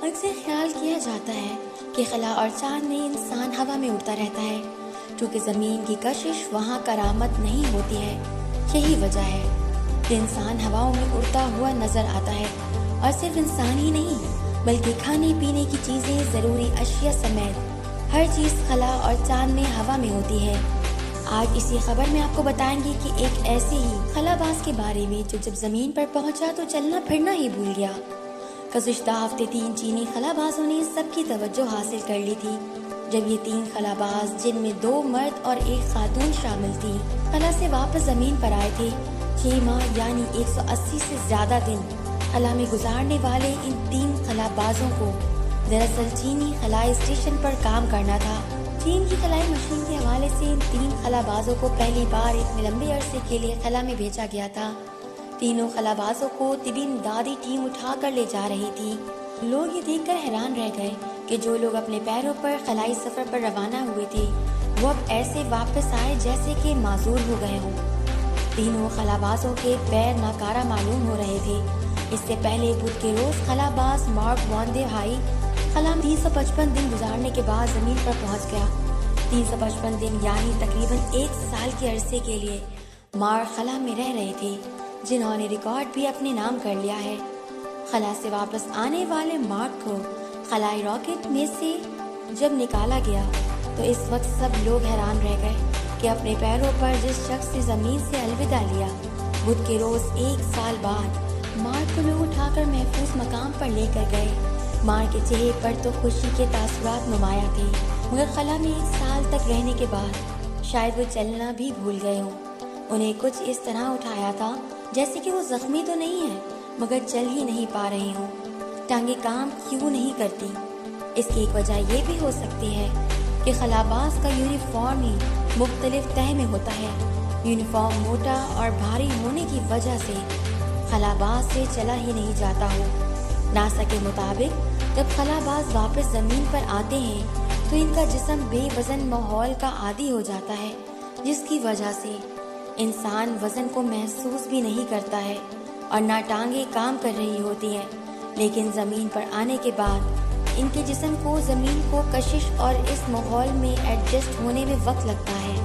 اکثر خیال کیا جاتا ہے کہ خلا اور چاند میں انسان ہوا میں اڑتا رہتا ہے کیونکہ زمین کی کشش وہاں کرامت نہیں ہوتی ہے۔ یہی وجہ ہے کہ انسان ہواؤں میں اڑتا ہوا نظر آتا ہے، اور صرف انسان ہی نہیں بلکہ کھانے پینے کی چیزیں، ضروری اشیاء سمیت ہر چیز خلا اور چاند میں ہوا میں ہوتی ہے۔ آج اسی خبر میں آپ کو بتائیں گے کہ ایک ایسے ہی خلا باز کے بارے میں جو جب زمین پر پہنچا تو چلنا پھرنا ہی بھول گیا۔ گزشتہ ہفتے 3 چینی خلا بازوں نے سب کی توجہ حاصل کر لی تھی، جب یہ 3 خلا باز جن میں 2 مرد اور 1 خاتون شامل تھی خلا سے واپس زمین پر آئے تھے۔ 6 ماہ یعنی 180 سے زیادہ دن خلا میں گزارنے والے ان 3 خلا بازوں کو دراصل چینی خلائی اسٹیشن پر کام کرنا تھا۔ چین کی خلائی مشین کے حوالے سے ان 3 خلا بازوں کو پہلی بار اتنے لمبے عرصے کے لیے خلا میں بھیجا گیا تھا۔ تینوں خلا بازوں کو طبی امدادی ٹیم اٹھا کر لے جا رہی تھی۔ لوگ یہ دیکھ کر حیران رہ گئے کہ جو لوگ اپنے پیروں پر خلائی سفر پر روانہ ہوئے تھے وہ اب ایسے واپس آئے جیسے کہ معذور ہو گئے ہوں۔ تینوں خلا بازوں کے پیر ناکارہ معلوم ہو رہے تھے۔ اس سے پہلے بدھ کے روز خلا باز مارک وان دے ہائی خلا میں 355 دن گزارنے کے بعد زمین پر پہنچ گیا۔ 355 دن یعنی تقریباً 1 سال کے عرصے کے لیے مارک خلا میں رہ رہے تھے، جنہوں نے ریکارڈ بھی اپنے نام کر لیا ہے۔ خلا سے واپس آنے والے مارک کو خلائی راکٹ میں سے جب نکالا گیا تو اس وقت سب لوگ حیران رہ گئے کہ اپنے پیروں پر جس شخص نے زمین سے الوداع لیا، بدھ کے روز 1 سال بعد مارک کو لوگ اٹھا کر محفوظ مقام پر لے کر گئے۔ مارک کے چہرے پر تو خوشی کے تاثرات نمایاں تھے، مگر خلا میں 1 سال تک رہنے کے بعد شاید وہ چلنا بھی بھول گئے ہوں۔ انہیں کچھ اس طرح اٹھایا تھا جیسے کہ وہ زخمی تو نہیں ہیں مگر چل ہی نہیں پا رہے ہوں۔ ٹانگیں کام کیوں نہیں کرتی؟ اس کی ایک وجہ یہ بھی ہو سکتی ہے کہ خلا باز کا یونیفارم ہی مختلف تہہ میں ہوتا ہے۔ یونیفارم موٹا اور بھاری ہونے کی وجہ سے خلا باز سے چلا ہی نہیں جاتا ہو۔ ناسا کے مطابق جب خلا باز واپس زمین پر آتے ہیں تو ان کا جسم بے وزن ماحول کا عادی ہو جاتا ہے، جس کی وجہ سے انسان وزن کو محسوس بھی نہیں کرتا ہے اور نہ ٹانگیں کام کر رہی ہوتی ہیں، لیکن زمین پر آنے کے بعد ان کے جسم کو زمین کو کشش اور اس ماحول میں ایڈجسٹ ہونے میں وقت لگتا ہے۔